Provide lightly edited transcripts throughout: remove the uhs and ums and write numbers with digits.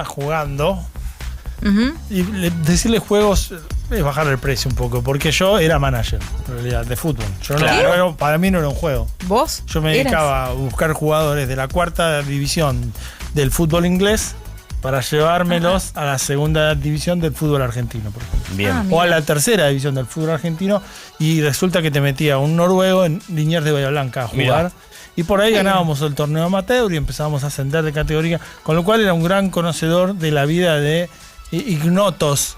jugando. Y decirle juegos es bajar el precio un poco, porque yo era manager, en realidad, de fútbol. Yo para mí no era un juego. ¿Vos? Yo me dedicaba a buscar jugadores de la 4ª división del fútbol inglés para llevármelos a la 2ª división del fútbol argentino, por ejemplo. Bien. O a la 3ª división del fútbol argentino, y resulta que te metía un noruego en Liniers de Bahía Blanca a jugar. Mirá. Y por ahí ganábamos el torneo amateur y empezábamos a ascender de categoría, con lo cual era un gran conocedor de la vida de ignotos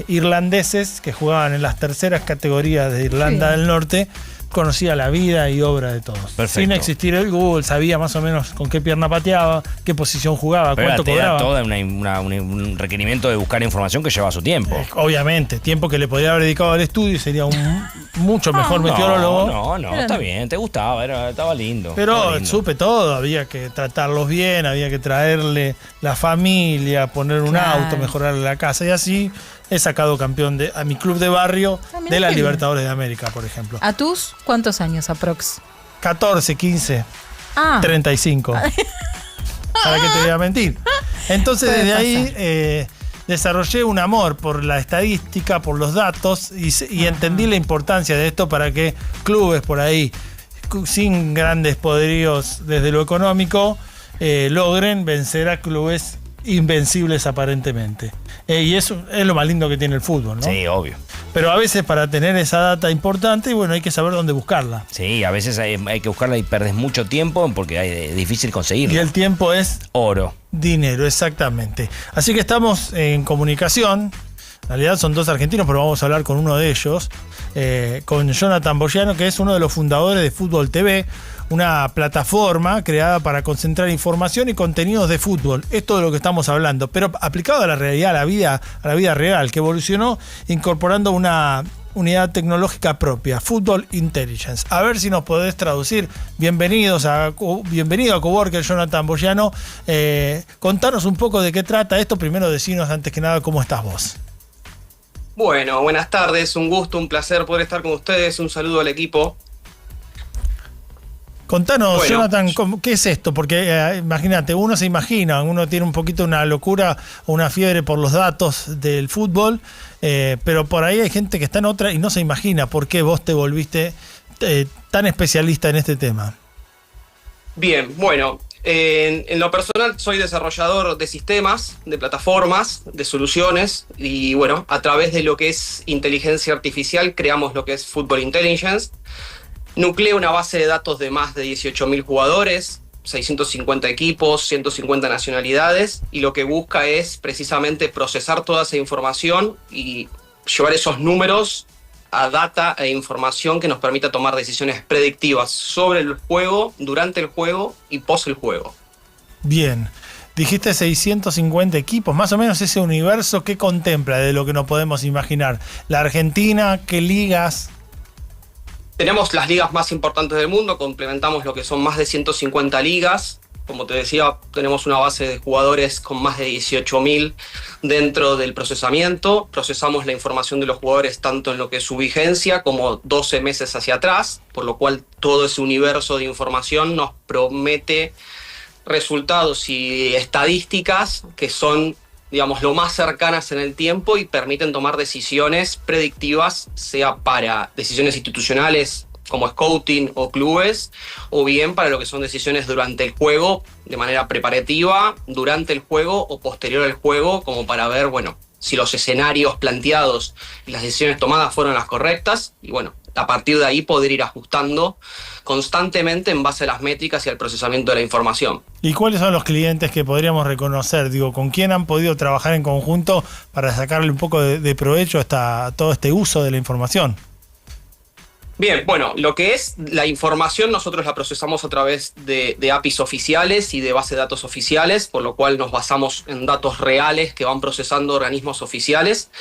irlandeses que jugaban en las 3eras categorías de Irlanda del Norte. Conocía la vida y obra de todos. Perfecto. Sin existir el Google, sabía más o menos con qué pierna pateaba, qué posición jugaba, cuánto cobraba. Todo un requerimiento de buscar información que lleva su tiempo. Obviamente, tiempo que le podría haber dedicado al estudio y sería un mucho mejor meteorólogo. No, está bien, te gustaba, estaba lindo. Pero supe todo, había que tratarlos bien, había que traerle la familia, poner un auto, mejorarle la casa, y así he sacado campeón a mi club de barrio de la Libertadores de América, por ejemplo. ¿A tus cuántos años aprox? 14, 15, 35. ¿Para qué te voy a mentir? Entonces desde ahí desarrollé un amor por la estadística, por los datos, y entendí la importancia de esto para que clubes por ahí, sin grandes poderíos desde lo económico, logren vencer a clubes invencibles aparentemente. Y eso es lo más lindo que tiene el fútbol, ¿no? Sí, obvio. Pero a veces para tener esa data importante, bueno, hay que saber dónde buscarla. Sí, a veces hay que buscarla y perdés mucho tiempo porque es difícil conseguirla. Y el tiempo es oro. Dinero, exactamente. Así que estamos en comunicación. En realidad son 2 argentinos, pero vamos a hablar con uno de ellos, con Jonathan Bogiano, que es uno de los fundadores de Fútbol TV, una plataforma creada para concentrar información y contenidos de fútbol. Esto de lo que estamos hablando, pero aplicado a la realidad, a la vida real, que evolucionó incorporando una unidad tecnológica propia, Football Intelligence. A ver si nos podés traducir. Bienvenido a Coworker, Jonathan Bogiano. Contanos un poco de qué trata esto. Primero decinos, antes que nada, cómo estás vos. Bueno, buenas tardes, un gusto, un placer poder estar con ustedes, un saludo al equipo. Contanos, Jonathan, ¿qué es esto? Porque imagínate, uno tiene un poquito una locura o una fiebre por los datos del fútbol, pero por ahí hay gente que está en otra y no se imagina por qué vos te volviste tan especialista en este tema. Bien, bueno, en lo personal soy desarrollador de sistemas, de plataformas, de soluciones, y bueno, a través de lo que es inteligencia artificial creamos lo que es Football Intelligence. Nuclea una base de datos de más de 18.000 jugadores, 650 equipos, 150 nacionalidades, y lo que busca es precisamente procesar toda esa información y llevar esos números a data e información que nos permita tomar decisiones predictivas sobre el juego, durante el juego y post el juego. Bien. Dijiste 650 equipos, más o menos ese universo, ¿qué contempla de lo que nos podemos imaginar? La Argentina, ¿qué ligas? Tenemos las ligas más importantes del mundo, complementamos lo que son más de 150 ligas. Como te decía, tenemos una base de jugadores con más de 18.000 dentro del procesamiento. Procesamos la información de los jugadores tanto en lo que es su vigencia como 12 meses hacia atrás, por lo cual todo ese universo de información nos promete resultados y estadísticas que son, digamos, lo más cercanas en el tiempo y permiten tomar decisiones predictivas, sea para decisiones institucionales como scouting o clubes, o bien para lo que son decisiones durante el juego, de manera preparativa, durante el juego o posterior al juego, como para ver, bueno, si los escenarios planteados y las decisiones tomadas fueron las correctas, y bueno, a partir de ahí poder ir ajustando constantemente en base a las métricas y al procesamiento de la información. ¿Y cuáles son los clientes que podríamos reconocer? Digo, ¿con quién han podido trabajar en conjunto para sacarle un poco de provecho a todo este uso de la información? Bien, bueno, lo que es la información nosotros la procesamos a través de APIs oficiales y de base de datos oficiales, por lo cual nos basamos en datos reales que van procesando organismos oficiales.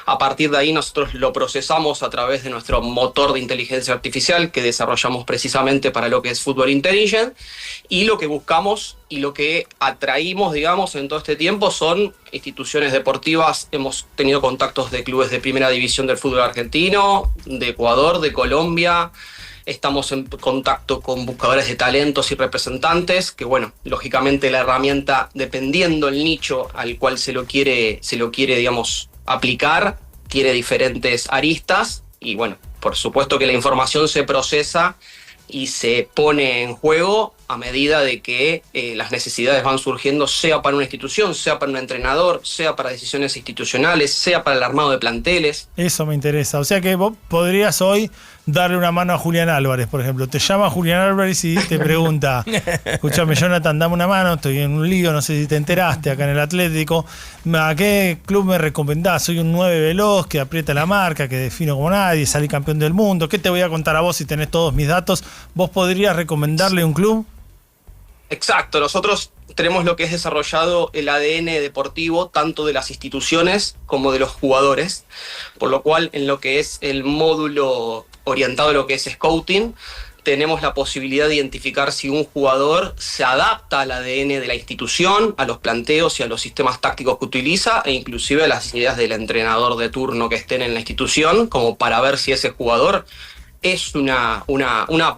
A partir de ahí nosotros lo procesamos a través de nuestro motor de inteligencia artificial que desarrollamos precisamente para lo que es Football Intelligence, y lo que buscamos y lo que atraímos, digamos, en todo este tiempo son instituciones deportivas. Hemos tenido contactos de clubes de primera división del fútbol argentino, de Ecuador, de Colombia, Estamos en contacto con buscadores de talentos y representantes, que bueno, lógicamente la herramienta, dependiendo el nicho al cual se lo quiere, digamos, aplicar, tiene diferentes aristas y bueno, por supuesto que la información se procesa y se pone en juego a medida de que las necesidades van surgiendo, sea para una institución, sea para un entrenador, sea para decisiones institucionales, sea para el armado de planteles. Eso me interesa. O sea que vos podrías hoy darle una mano a Julián Álvarez, por ejemplo. Te llama Julián Álvarez y te pregunta, escúchame, Jonathan, dame una mano, estoy en un lío, no sé si te enteraste, acá en el Atlético. ¿A qué club me recomendás? Soy un 9 veloz que aprieta la marca, que defino como nadie, salí campeón del mundo. ¿Qué te voy a contar a vos si tenés todos mis datos? ¿Vos podrías recomendarle un club? Exacto, nosotros tenemos lo que es desarrollado el ADN deportivo tanto de las instituciones como de los jugadores, por lo cual en lo que es el módulo orientado a lo que es scouting, tenemos la posibilidad de identificar si un jugador se adapta al ADN de la institución, a los planteos y a los sistemas tácticos que utiliza e inclusive a las ideas del entrenador de turno que estén en la institución, como para ver si ese jugador es una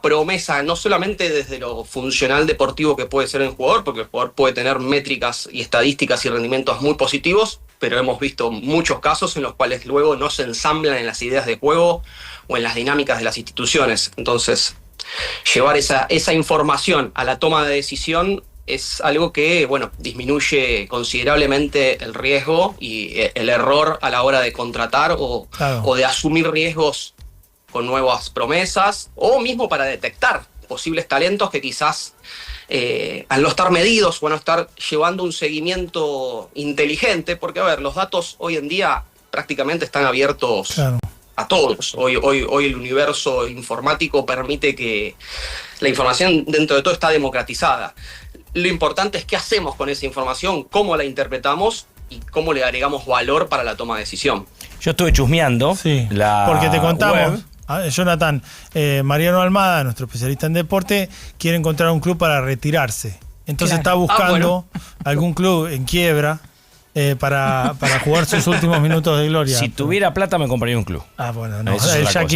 promesa, no solamente desde lo funcional deportivo que puede ser el jugador, porque el jugador puede tener métricas y estadísticas y rendimientos muy positivos, pero hemos visto muchos casos en los cuales luego no se ensamblan en las ideas de juego o en las dinámicas de las instituciones. Entonces, llevar esa información a la toma de decisión es algo que, bueno, disminuye considerablemente el riesgo y el error a la hora de contratar o de asumir riesgos con nuevas promesas, o mismo para detectar posibles talentos que quizás al no estar medidos o no estar llevando un seguimiento inteligente, porque a ver, los datos hoy en día prácticamente están abiertos a todos. Hoy el universo informático permite que la información dentro de todo está democratizada. Lo importante es qué hacemos con esa información, cómo la interpretamos y cómo le agregamos valor para la toma de decisión. Yo estuve chusmeando porque te contamos web. Jonathan, Mariano Almada, nuestro especialista en deporte, quiere encontrar un club para retirarse. Entonces está buscando algún club en quiebra para jugar sus últimos minutos de gloria. Si tuviera plata me compraría un club. Bueno, no.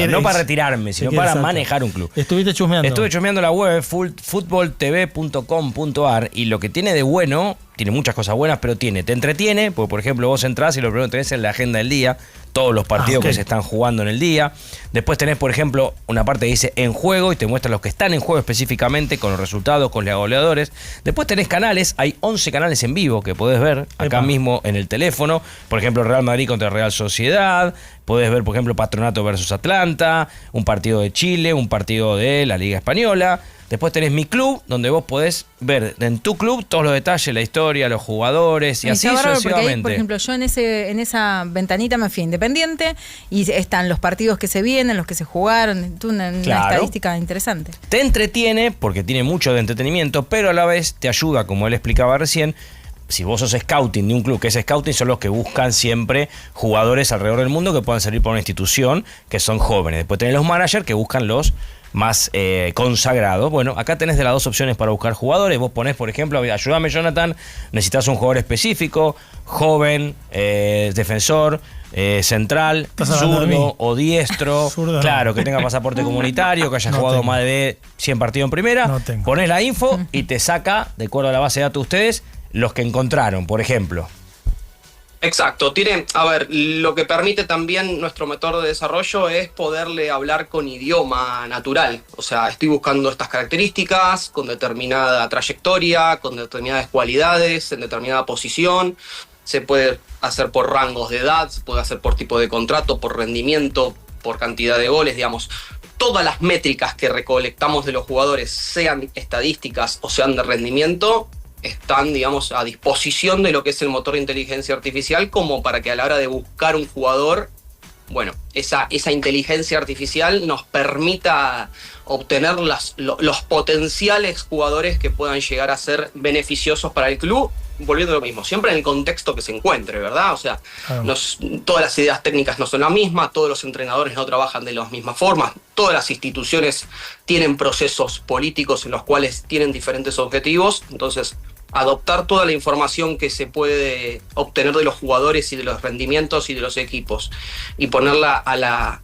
No para retirarme, sino para manejar un club. Estuviste chusmeando. Estuve chusmeando la web futboltv.com.ar y lo que tiene de bueno, tiene muchas cosas buenas, pero te entretiene, porque por ejemplo vos entrás y lo primero que tenés es la agenda del día, todos los partidos que se están jugando en el día. Después tenés, por ejemplo, una parte que dice en juego y te muestra los que están en juego específicamente, con los resultados, con los goleadores. Después tenés canales, hay 11 canales en vivo que podés ver acá mismo en el teléfono. Por ejemplo, Real Madrid contra Real Sociedad. Podés ver, por ejemplo, Patronato versus Atlanta, un partido de Chile, un partido de la Liga Española. Después tenés Mi Club, donde vos podés ver en tu club todos los detalles, la historia, los jugadores y así sucesivamente. Ahí, por ejemplo, yo en esa ventanita me fui Independiente y están los partidos que se vienen, los que se jugaron, una estadística interesante. Te entretiene porque tiene mucho de entretenimiento, pero a la vez te ayuda, como él explicaba recién. Si vos sos scouting de un club que es scouting, son los que buscan siempre jugadores alrededor del mundo que puedan salir por una institución, que son jóvenes. Después tenés los managers que buscan los más consagrados. Bueno, acá tenés de las dos opciones para buscar jugadores. Vos ponés, por ejemplo, ayúdame Jonathan, necesitas un jugador específico, joven, defensor, central, zurdo o diestro, claro, que tenga pasaporte comunitario, que haya jugado más de 100 partidos en primera. Ponés la info y te saca, de acuerdo a la base de datos de ustedes, los que encontraron, por ejemplo. Exacto, lo que permite también nuestro motor de desarrollo es poderle hablar con idioma natural. O sea, estoy buscando estas características con determinada trayectoria, con determinadas cualidades, en determinada posición. Se puede hacer por rangos de edad, se puede hacer por tipo de contrato, por rendimiento, por cantidad de goles, digamos. Todas las métricas que recolectamos de los jugadores, sean estadísticas o sean de rendimiento, están, digamos, a disposición de lo que es el motor de inteligencia artificial, como para que a la hora de buscar un jugador, bueno, esa inteligencia artificial nos permita obtener los potenciales jugadores que puedan llegar a ser beneficiosos para el club, volviendo a lo mismo, siempre en el contexto que se encuentre, ¿verdad? O sea, todas las ideas técnicas no son las mismas, todos los entrenadores no trabajan de las mismas formas, todas las instituciones tienen procesos políticos en los cuales tienen diferentes objetivos, entonces adoptar toda la información que se puede obtener de los jugadores y de los rendimientos y de los equipos y ponerla a la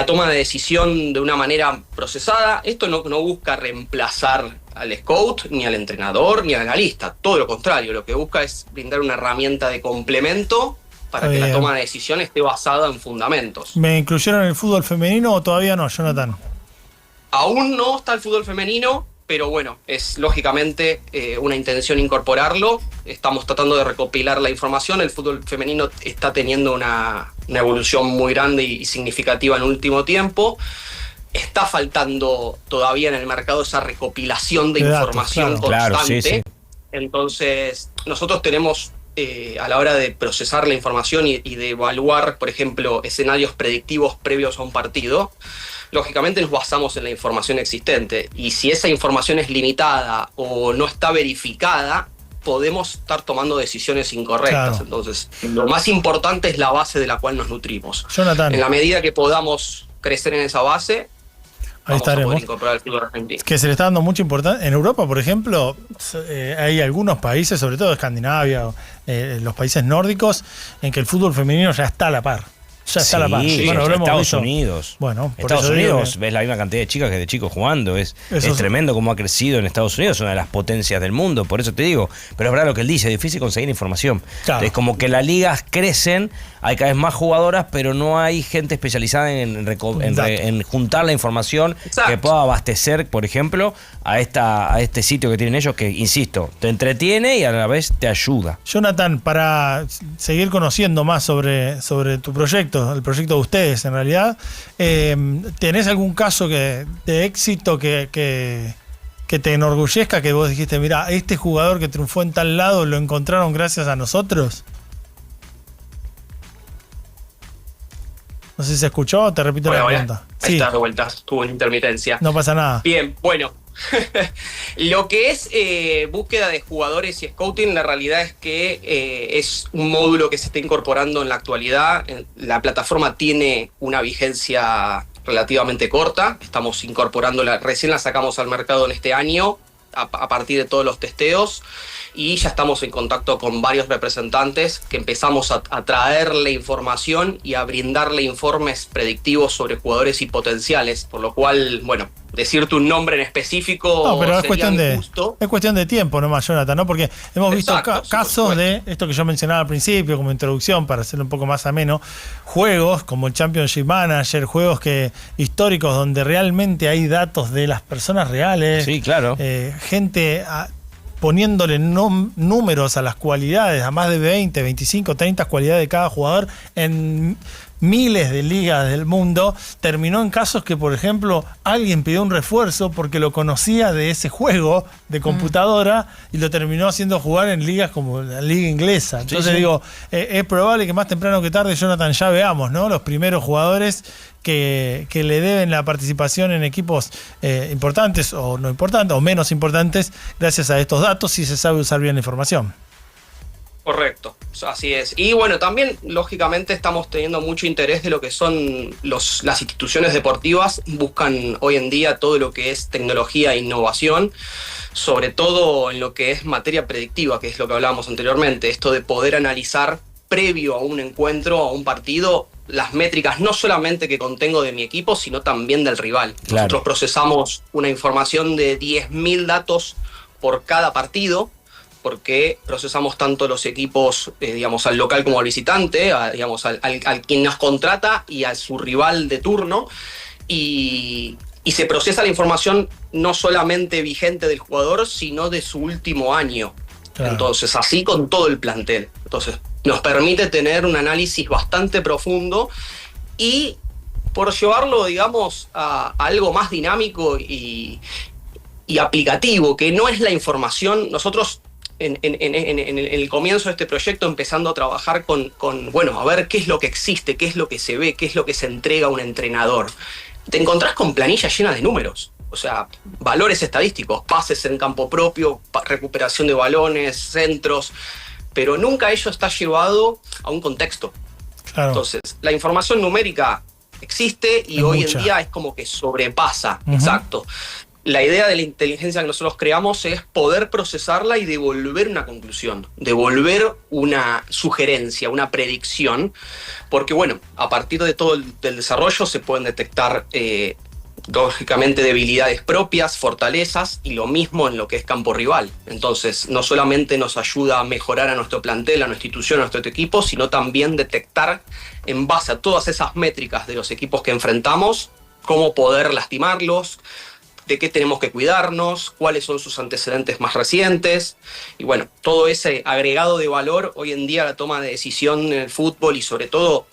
toma de decisión de una manera procesada. Esto no busca reemplazar al scout, ni al entrenador, ni al analista. Todo lo contrario, lo que busca es brindar una herramienta de complemento para que la toma de decisión esté basada en fundamentos. ¿Me incluyeron en el fútbol femenino o todavía no, Jonathan? Aún no está el fútbol femenino, pero bueno, es lógicamente una intención incorporarlo. Estamos tratando de recopilar la información. El fútbol femenino está teniendo una evolución muy grande y significativa en el último tiempo. Está faltando todavía en el mercado esa recopilación de información constante. Claro, sí. Entonces, nosotros tenemos, a la hora de procesar la información y de evaluar, por ejemplo, escenarios predictivos previos a un partido, lógicamente nos basamos en la información existente, y si esa información es limitada o no está verificada, podemos estar tomando decisiones incorrectas. Claro. Entonces, lo más importante es la base de la cual nos nutrimos. Jonathan, en la medida que podamos crecer en esa base, ahí estaremos. A poder incorporar el fútbol argentino. Que se le está dando mucha importancia. En Europa, por ejemplo, hay algunos países, sobre todo Escandinavia, los países nórdicos, en que el fútbol femenino ya está a la par. Ya está la paz. Sí, bueno, Estados Unidos. Bueno, Estados Unidos, ves la misma cantidad de chicas que de chicos jugando. Es tremendo cómo ha crecido en Estados Unidos, es una de las potencias del mundo, por eso te digo. Pero es verdad lo que él dice, es difícil conseguir información. Claro. Es como que las ligas crecen, hay cada vez más jugadoras, pero no hay gente especializada en juntar la información. Exacto. Que pueda abastecer, por ejemplo, a este sitio que tienen ellos, que, insisto, te entretiene y a la vez te ayuda. Jonathan, para seguir conociendo más sobre tu proyecto, el proyecto de ustedes en realidad, ¿tenés algún caso de éxito que te enorgullezca, que vos dijiste, mira, este jugador que triunfó en tal lado lo encontraron gracias a nosotros? No sé si se escuchó, te repito la pregunta. Ahí está, de vuelta, tuvo una intermitencia. No pasa nada. Bien, bueno. Lo que es búsqueda de jugadores y scouting, la realidad es que es un módulo que se está incorporando en la actualidad. La plataforma tiene una vigencia relativamente corta, estamos incorporándola, recién la sacamos al mercado en este año a partir de todos los testeos, y ya estamos en contacto con varios representantes que empezamos a traerle información y a brindarle informes predictivos sobre jugadores y potenciales, por lo cual, bueno, decirte un nombre en específico no, pero sería injusto. Es cuestión de tiempo nomás, Jonathan, ¿no? Porque hemos visto casos de esto que yo mencionaba al principio como introducción, para hacerlo un poco más ameno, juegos como el Championship Manager, juegos históricos donde realmente hay datos de las personas reales. Sí, claro. Gente poniéndole números a las cualidades, a más de 20, 25, 30 cualidades de cada jugador en miles de ligas del mundo. Terminó en casos que, por ejemplo, alguien pidió un refuerzo porque lo conocía de ese juego de computadora y lo terminó haciendo jugar en ligas como la liga inglesa. Entonces digo, es probable que más temprano que tarde, Jonathan, ya veamos, ¿no?, los primeros jugadores que le deben la participación en equipos importantes o no importantes o menos importantes gracias a estos datos, si se sabe usar bien la información. Correcto, así es. Y bueno, también lógicamente estamos teniendo mucho interés de lo que son las instituciones deportivas. Buscan hoy en día todo lo que es tecnología e innovación, sobre todo en lo que es materia predictiva, que es lo que hablábamos anteriormente, esto de poder analizar previo a un encuentro, a un partido, las métricas no solamente que contengo de mi equipo, sino también del rival. Claro. Nosotros procesamos una información de 10.000 datos por cada partido, porque procesamos tanto los equipos, digamos, al local como al visitante, digamos, al quien nos contrata y a su rival de turno, y se procesa la información no solamente vigente del jugador, sino de su último año. Claro. Entonces, así con todo el plantel. Entonces, nos permite tener un análisis bastante profundo y, por llevarlo, digamos, a algo más dinámico y aplicativo, que no es la información. Nosotros en el comienzo de este proyecto empezando a trabajar con, bueno, a ver qué es lo que existe, qué es lo que se ve, qué es lo que se entrega a un entrenador. Te encontrás con planillas llenas de números, o sea, valores estadísticos, pases en campo propio, recuperación de balones, centros, pero nunca ello está llevado a un contexto. Claro. Entonces, la información numérica existe y hoy en día es como que sobrepasa, exacto. La idea de la inteligencia que nosotros creamos es poder procesarla y devolver una conclusión, devolver una sugerencia, una predicción, porque bueno, a partir de todo del desarrollo se pueden detectar lógicamente debilidades propias, fortalezas, y lo mismo en lo que es campo rival. Entonces, no solamente nos ayuda a mejorar a nuestro plantel, a nuestra institución, a nuestro equipo, sino también detectar en base a todas esas métricas de los equipos que enfrentamos, cómo poder lastimarlos, de qué tenemos que cuidarnos, cuáles son sus antecedentes más recientes. Y bueno, todo ese agregado de valor hoy en día la toma de decisión en el fútbol, y sobre todo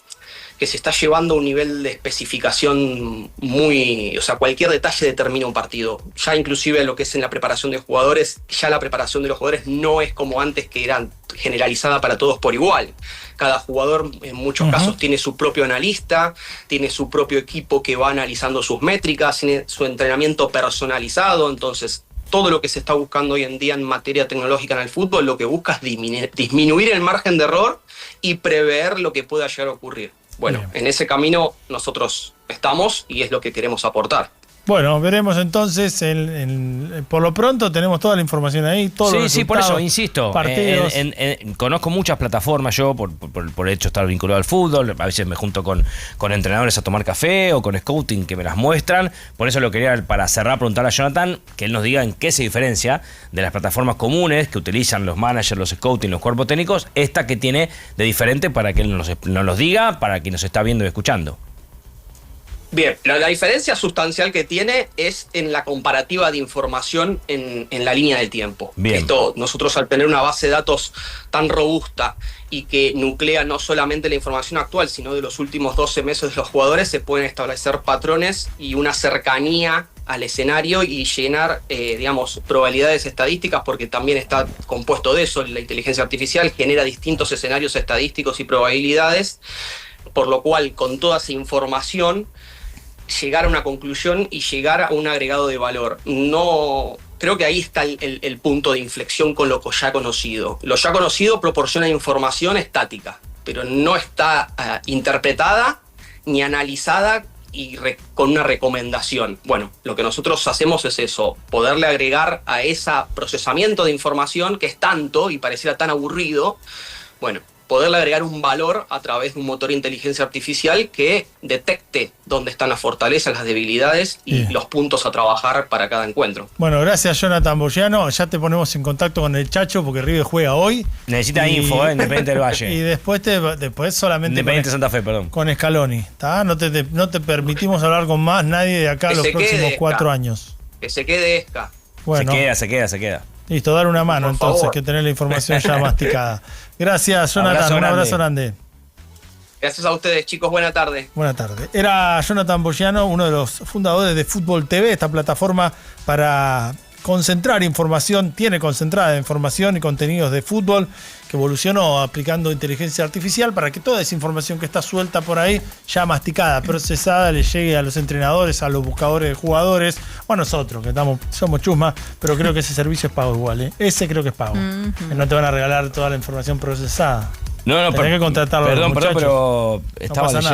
que se está llevando a un nivel de especificación muy... O sea, cualquier detalle determina un partido. Ya inclusive lo que es en la preparación de jugadores, ya la preparación de los jugadores no es como antes, que era generalizada para todos por igual. Cada jugador en muchos casos tiene su propio analista, tiene su propio equipo que va analizando sus métricas, tiene su entrenamiento personalizado. Entonces, todo lo que se está buscando hoy en día en materia tecnológica en el fútbol, lo que busca es disminuir el margen de error y prever lo que pueda llegar a ocurrir. Bueno, bien, en ese camino nosotros estamos y es lo que queremos aportar. Bueno, veremos entonces, por lo pronto tenemos toda la información ahí, todos los resultados. Sí, por eso, insisto, partidos. Conozco muchas plataformas yo, por hecho estar vinculado al fútbol, a veces me junto con entrenadores a tomar café o con scouting que me las muestran, por eso lo quería, para cerrar, preguntarle a Jonathan, que él nos diga en qué se diferencia de las plataformas comunes que utilizan los managers, los scouting, los cuerpos técnicos, esta que tiene de diferente, para que él nos los diga, para quien nos está viendo y escuchando. Bien, la diferencia sustancial que tiene es en la comparativa de información en la línea del tiempo. Bien. Esto, nosotros al tener una base de datos tan robusta y que nuclea no solamente la información actual, sino de los últimos 12 meses de los jugadores, se pueden establecer patrones y una cercanía al escenario y llenar, digamos, probabilidades estadísticas, porque también está compuesto de eso. La inteligencia artificial genera distintos escenarios estadísticos y probabilidades, por lo cual, con toda esa información, llegar a una conclusión y llegar a un agregado de valor. No, creo que ahí está el punto de inflexión con lo ya conocido. Lo ya conocido proporciona información estática, pero no está interpretada ni analizada y con una recomendación. Bueno, lo que nosotros hacemos es eso, poderle agregar a ese procesamiento de información, que es tanto y pareciera tan aburrido, bueno, poderle agregar un valor a través de un motor de inteligencia artificial que detecte dónde están las fortalezas, las debilidades y los puntos a trabajar para cada encuentro. Bueno, gracias, Jonathan Bogiano. Ya te ponemos en contacto con el Chacho, porque River juega hoy. Necesita info, Independiente del Valle. Y después solamente Independiente Santa Fe, perdón. Con Scaloni. ¿Tá? No te permitimos hablar con más nadie de acá los próximos 4 años. Que se quede Esca. Bueno, se queda. Listo, dar una mano Por entonces, favor. que tener la información ya masticada. Gracias, Jonathan. Un abrazo grande. Gracias a ustedes, chicos. Buena tarde. Buenas tardes. Era Jonathan Bogiano, uno de los fundadores de Fútbol TV, esta plataforma para concentrar información, tiene concentrada información y contenidos de fútbol, que evolucionó aplicando inteligencia artificial para que toda esa información que está suelta por ahí, ya masticada, procesada, le llegue a los entrenadores, a los buscadores de jugadores, o a nosotros, que somos chusmas, pero creo que ese servicio es pago igual, ¿eh? Ese creo que es pago. No te van a regalar toda la información procesada. No, Tenés que contratarlo a los perdón, muchachos. pero estaba pasa leyendo. nada.